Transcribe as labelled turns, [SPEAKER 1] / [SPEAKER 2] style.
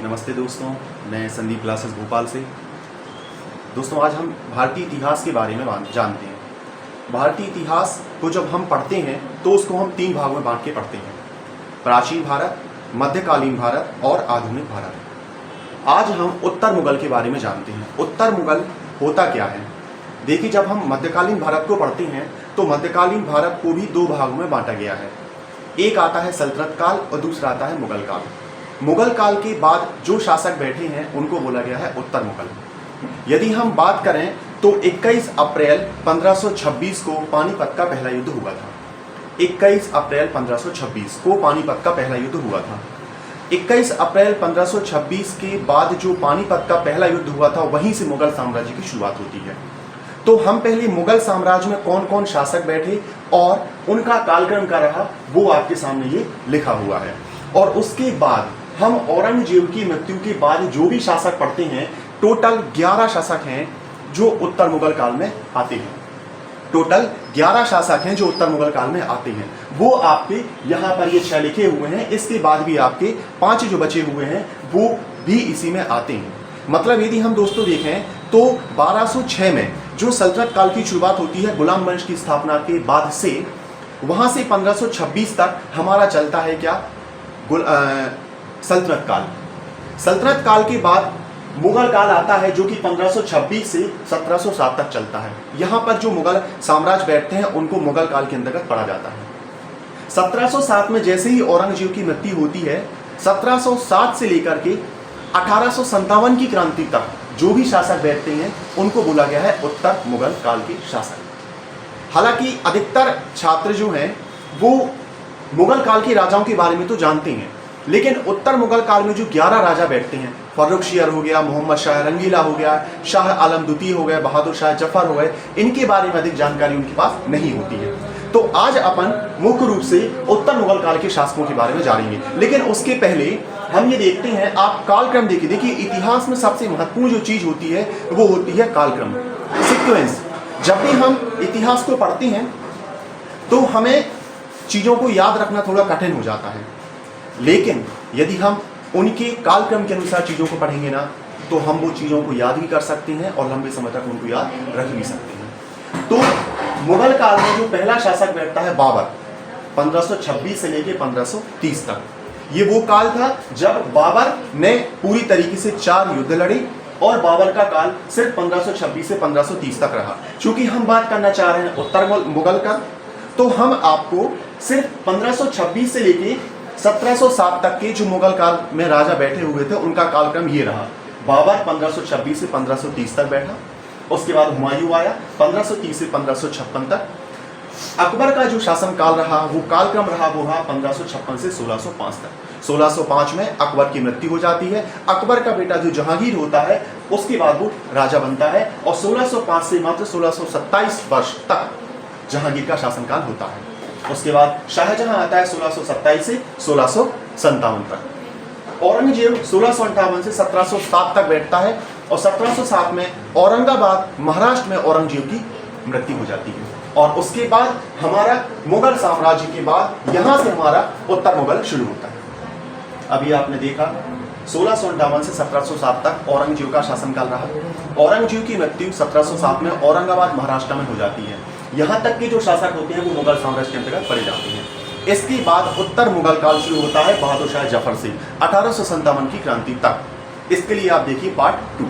[SPEAKER 1] नमस्ते दोस्तों, मैं संदीप क्लासेस भोपाल से। दोस्तों, आज हम भारतीय इतिहास के बारे में जानते हैं। भारतीय इतिहास को जब हम पढ़ते हैं तो उसको हम 3 भागों में बांट के पढ़ते हैं: प्राचीन भारत, मध्यकालीन भारत और आधुनिक भारत। आज हम उत्तर मुगल के बारे में जानते हैं। उत्तर मुगल होता क्या है? देखिए, जब हम मध्यकालीन भारत को पढ़ते हैं तो मध्यकालीन भारत को भी 2 भागों में बांटा गया है। एक आता है सल्तनत काल और दूसरा आता है मुगल काल। मुगल काल के बाद जो शासक बैठे हैं उनको बोला गया है उत्तर मुगल। यदि हम बात करें तो 21 अप्रैल 1526 को पानीपत का पहला युद्ध हुआ था। 21 अप्रैल 1526 को पानीपत का पहला युद्ध हुआ था। 21 अप्रैल 1526 के बाद जो पानीपत का पहला युद्ध हुआ था, वहीं से मुगल साम्राज्य की शुरुआत होती है। तो हम पहले मुगल साम्राज्य में कौन कौन शासक बैठे और उनका कालक्रम क्या रहा, वो आपके सामने ये लिखा हुआ है। और उसके बाद हम औरंगजेब की मृत्यु के बाद जो भी शासक पढ़ते हैं, टोटल 11 शासक हैं जो उत्तर मुगल काल में आते हैं। टोटल 11 शासक हैं जो उत्तर मुगल काल में आते हैं। वो आपके यहाँ पर ये 6 लिखे हुए हैं। इसके बाद भी आपके 5 जो बचे हुए हैं वो भी इसी में आते हैं। मतलब यदि हम दोस्तों देखें तो 1206 में जो सल्तनत काल की शुरुआत होती है, गुलाम वंश की स्थापना के बाद से, वहां से 1526 तक हमारा चलता है क्या, सल्तनत काल। सल्तनत काल के बाद मुगल काल आता है जो कि 1526 से 1707 तक चलता है। यहाँ पर जो मुगल साम्राज्य बैठते हैं उनको मुगल काल के अंतर्गत पढ़ा जाता है। 1707 में जैसे ही औरंगजेब की मृत्यु होती है, 1707 से लेकर के 1857 की क्रांति तक जो भी शासक बैठते हैं उनको बोला गया है उत्तर मुगल काल के शासक। हालांकि अधिकतर छात्र जो हैं वो मुगल काल के राजाओं के बारे में तो जानते हैं, लेकिन उत्तर मुगल काल में जो 11 राजा बैठते हैं, फर्रुखशियर हो गया, मोहम्मद शाह रंगीला हो गया, शाह आलम द्वितीय हो गए, बहादुर शाह जफर हो गए, इनके बारे में अधिक जानकारी उनके पास नहीं होती है। तो आज अपन मुख्य रूप से उत्तर मुगल काल के शासकों के बारे में जानेंगे। लेकिन उसके पहले हम ये देखते हैं, आप कालक्रम देखिए इतिहास में सबसे महत्वपूर्ण जो चीज होती है वो होती है कालक्रम, सीक्वेंस। जब भी हम इतिहास को पढ़ते हैं तो हमें चीजों को याद रखना थोड़ा कठिन हो जाता है, लेकिन यदि हम उनके कालक्रम के अनुसार चीजों को पढ़ेंगे ना, तो हम वो चीजों को याद भी कर सकते हैं और लंबे समय तक उनको याद रख भी सकते हैं। तो मुगल काल में जो पहला शासक बैठता है बाबर, 1526 से लेकर 1530 तक। ये वो काल था जब बाबर ने पूरी तरीके से 4 युद्ध लड़े और बाबर का काल सिर्फ 1526 से 1530 तक रहा। चूंकि हम बात करना चाह रहे हैं उत्तर मुगल का, तो हम आपको सिर्फ 1526 से लेके 1707 तक के जो मुगल काल में राजा बैठे हुए थे उनका कालक्रम ये रहा। बाबर 1526 से 1530 तक बैठा। उसके बाद हुमायूं आया 1530 से 1556 तक। अकबर का जो शासन काल रहा, वो कालक्रम रहा, वो रहा 1556 से 1605 तक। 1605 में अकबर की मृत्यु हो जाती है। अकबर का बेटा जो जहांगीर होता है उसके बाद वो राजा बनता है और 1605 से मात्र 1627 वर्ष तक जहांगीर का शासनकाल होता है। उसके बाद शाहजहां आता है 1627 से 1657 तक। औरंगजेब 1658 से 1707 तक बैठता है और 1707 में औरंगाबाद महाराष्ट्र में औरंगजेब की मृत्यु हो जाती है। और उसके बाद हमारा मुगल साम्राज्य के बाद यहां से हमारा उत्तर मुगल शुरू होता है। अभी आपने देखा 1658 से 1707 तक औरंगजेब का शासनकाल रहा। औरंगजेब की मृत्यु 1707 में औरंगाबाद महाराष्ट्र में हो जाती है। यहां तक के जो शासक होते हैं वो मुगल साम्राज्य के अंतर्गत पड़े जाते हैं। इसके बाद उत्तर मुगल काल शुरू होता है बहादुर शाह जफर से 1857 की क्रांति तक। इसके लिए आप देखिए पार्ट 2।